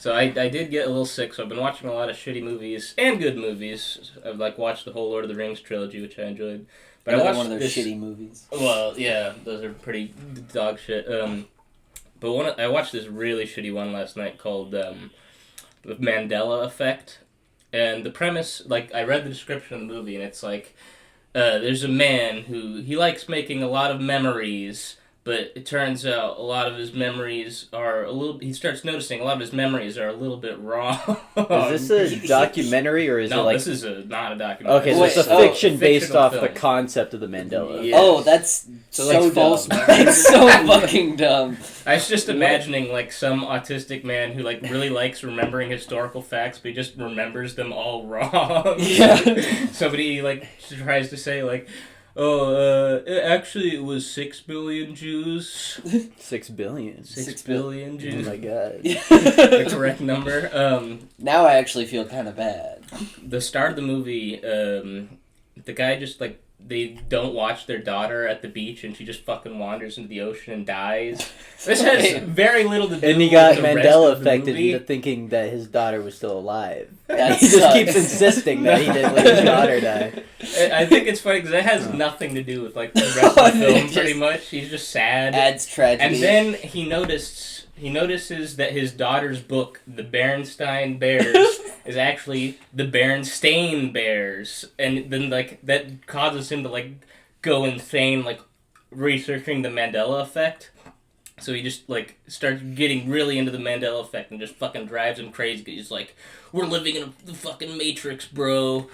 So I did get a little sick, so I've been watching a lot of shitty movies and good movies. I've watched the whole Lord of the Rings trilogy, which I enjoyed. But I watched one of those shitty movies. Well, yeah, those are pretty dog shit. But I watched this really shitty one last night called The Mandela Effect. And the premise, I read the description of the movie, and it's there's a man who, he likes making a lot of memories, but it turns out a lot of his memories are he starts noticing a lot of his memories are a little bit wrong. Is this a documentary, or is no, it this is not a documentary. Okay, so it's a fiction based off the concept of the Mandela. Yes. Oh, that's so false dumb. That's so fucking dumb. I was just imagining, some autistic man who, really likes remembering historical facts, but he just remembers them all wrong. Yeah. Somebody, tries to say, actually it was 6 billion Jews. 6 billion. 6 billion Jews. Oh my god. The correct number. Now I actually feel kind of bad. The start of the movie, the guy just, they don't watch their daughter at the beach, and she just fucking wanders into the ocean and dies. This has very little to do with And he got the rest Mandela of the affected movie. into thinking that his daughter was still alive. That He just sucks. keeps insisting that he didn't let his daughter die. I think it's funny because it has nothing to do with the rest of the film. Pretty much, he's just sad. Adds tragedy. And then he notices that his daughter's book, The Berenstain Bears, is actually The Berenstain Bears, and then that causes him to go insane, researching the Mandela effect. So he just starts getting really into the Mandela effect and just fucking drives him crazy. He's like, "We're living in the fucking Matrix, bro."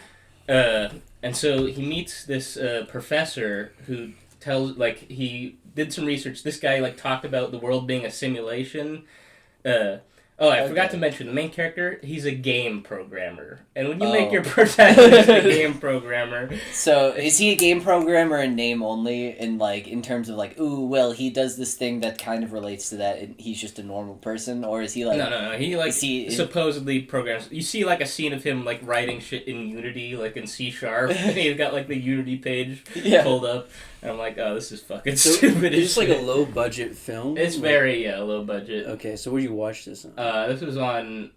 And so he meets this professor who tells, he did some research. This guy, talked about the world being a simulation. I forgot to mention, the main character, he's a game programmer. And when you make your protagonist a game programmer... So, is he a game programmer in name only? In terms of, ooh, well, he does this thing that kind of relates to that, and he's just a normal person? Or is he, No. He, supposedly programs... You see, a scene of him, writing shit in Unity, in C#. He's got, the Unity page pulled up. And I'm like, oh, this is fucking stupid. It's just a low-budget film? It's very, low budget. Okay, so where do you watch this on? This was on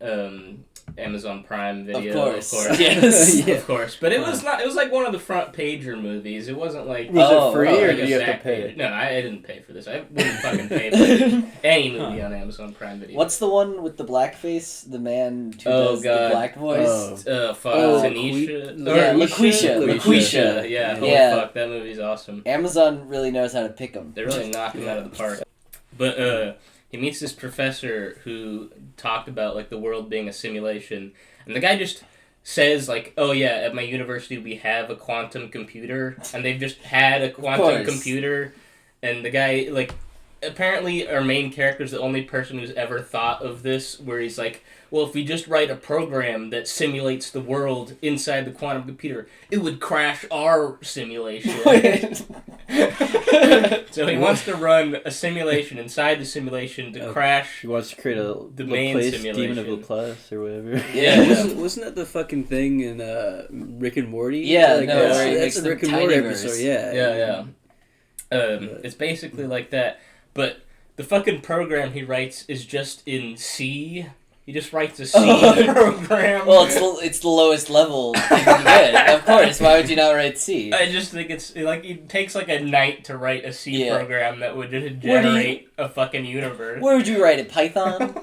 Amazon Prime Video. Of course. Yes. Yeah. Of course. But it was not. It was one of the front pager movies. It wasn't Was it free, or did you have to pay? No, I didn't pay for this. I wouldn't fucking pay for any movie on Amazon Prime Video. What's the one with the blackface? The man who does the black voice? Tanisha. LaQuisha. Yeah. Holy fuck, that movie's awesome. Amazon really knows how to pick them. They really knock him out of the park. But he meets this professor who talked about the world being a simulation, and the guy just says oh yeah, at my university we have a quantum computer, and they've just had a quantum computer, and the guy apparently our main character is the only person who's ever thought of this, where he's well, if we just write a program that simulates the world inside the quantum computer, it would crash our simulation. So he wants to run a simulation inside the simulation to crash. He wants to create the main simulation. Demon of Laplace or whatever. Yeah. Wasn't that the fucking thing in Rick and Morty? Yeah, that's a Rick and Morty episode. Yeah. It's basically like that, but the fucking program he writes is just in C. He just writes a C program. Well, it's the lowest level you can get. Of course, why would you not write C? I just think it's it takes a night to write a C program that would generate a fucking universe. Where would you write it? Python?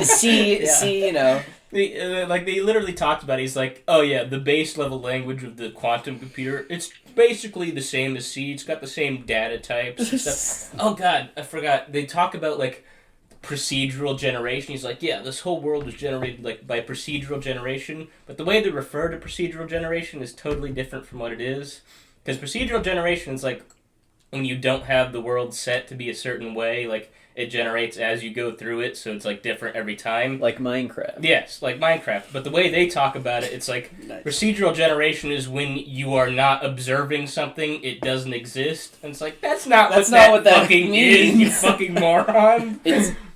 C, you know. They literally talked about it. He's oh yeah, the base level language of the quantum computer, it's basically the same as C. It's got the same data types and stuff. Oh god, I forgot. They talk about procedural generation. He's yeah, this whole world was generated by procedural generation, but the way they refer to procedural generation is totally different from what it is. Because procedural generation is when you don't have the world set to be a certain way, it generates as you go through it, so it's different every time. Like Minecraft. Yes, like Minecraft. But the way they talk about it, it's nice. Procedural generation is when you are not observing something, it doesn't exist. And it's that's not what that fucking means. is, you fucking moron.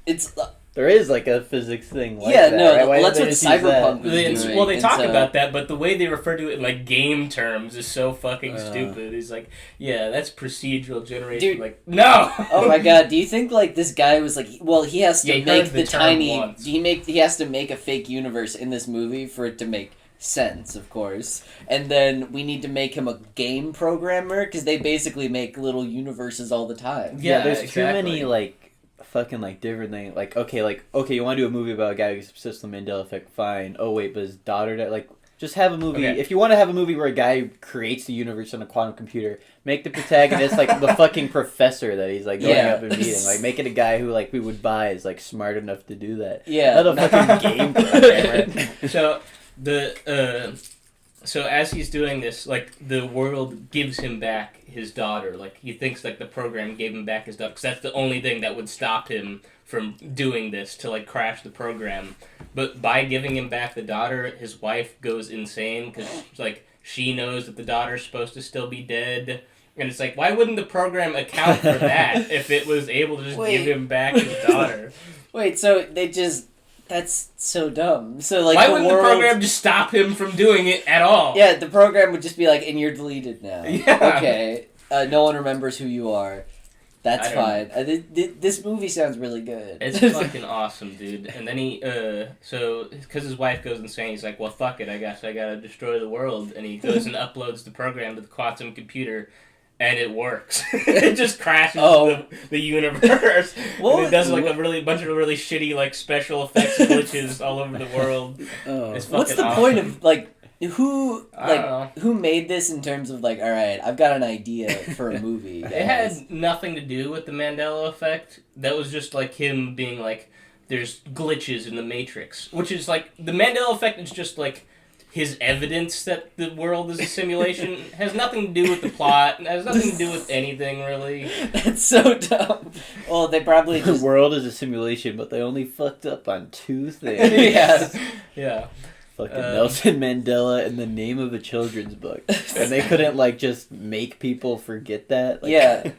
It's There is like a physics thing like yeah, that. no, right? that's what Cyberpunk was doing. Well, they talk about that, but the way they refer to it in like game terms is so fucking stupid. He's like, yeah, that's procedural generation. Dude, like, no. Oh my god, do you think like this guy was like, well, he has to make the tiny, he has to make a fake universe in this movie for it to make sense, of course, and then we need to make him a game programmer because they basically make little universes all the time. Yeah, there's too many like fucking like different things. Like okay, you want to do a movie about a guy who gets obsessed with the Mandela effect? Fine. Oh wait, but his daughter died. Like just have a movie. Okay. If you want to have a movie where a guy creates the universe on a quantum computer, make the protagonist like the fucking professor that he's like going up and meeting. Like make it a guy who like we would buy is like smart enough to do that. Yeah, not a fucking game programmer. So as he's doing this, like, the world gives him back his daughter. Like, he thinks, like, the program gave him back his daughter, because that's the only thing that would stop him from doing this, to, like, crash the program. But by giving him back the daughter, his wife goes insane, because, like, she knows that the daughter's supposed to still be dead. And it's like, why wouldn't the program account for that if it was able to just give him back his daughter? Wait, so they just... That's so dumb. So like, why wouldn't the program just stop him from doing it at all? Yeah, the program would just be like, and you're deleted now. Yeah. Okay. No one remembers who you are. That's fine. This movie sounds really good. It's fucking awesome, dude. And then he, so, because his wife goes insane, he's like, well, fuck it, I guess I gotta destroy the world. And he goes and uploads the program to the quantum computer. And it works. It just crashes the universe. And it does like a bunch of really shitty like special effects glitches all over the world. It's what's the point of like who made this in terms of like, all right, I've got an idea for a movie. It had nothing to do with the Mandela effect. That was just like him being like, there's glitches in the Matrix, which is like the Mandela effect is just like his evidence that the world is a simulation. Has nothing to do with the plot. Has nothing to do with anything, really. That's so dumb. Well, they probably just... The world is a simulation, but they only fucked up on two things. Yeah. Fucking Nelson Mandela and the name of a children's book. And they couldn't, like, just make people forget that. Like, yeah.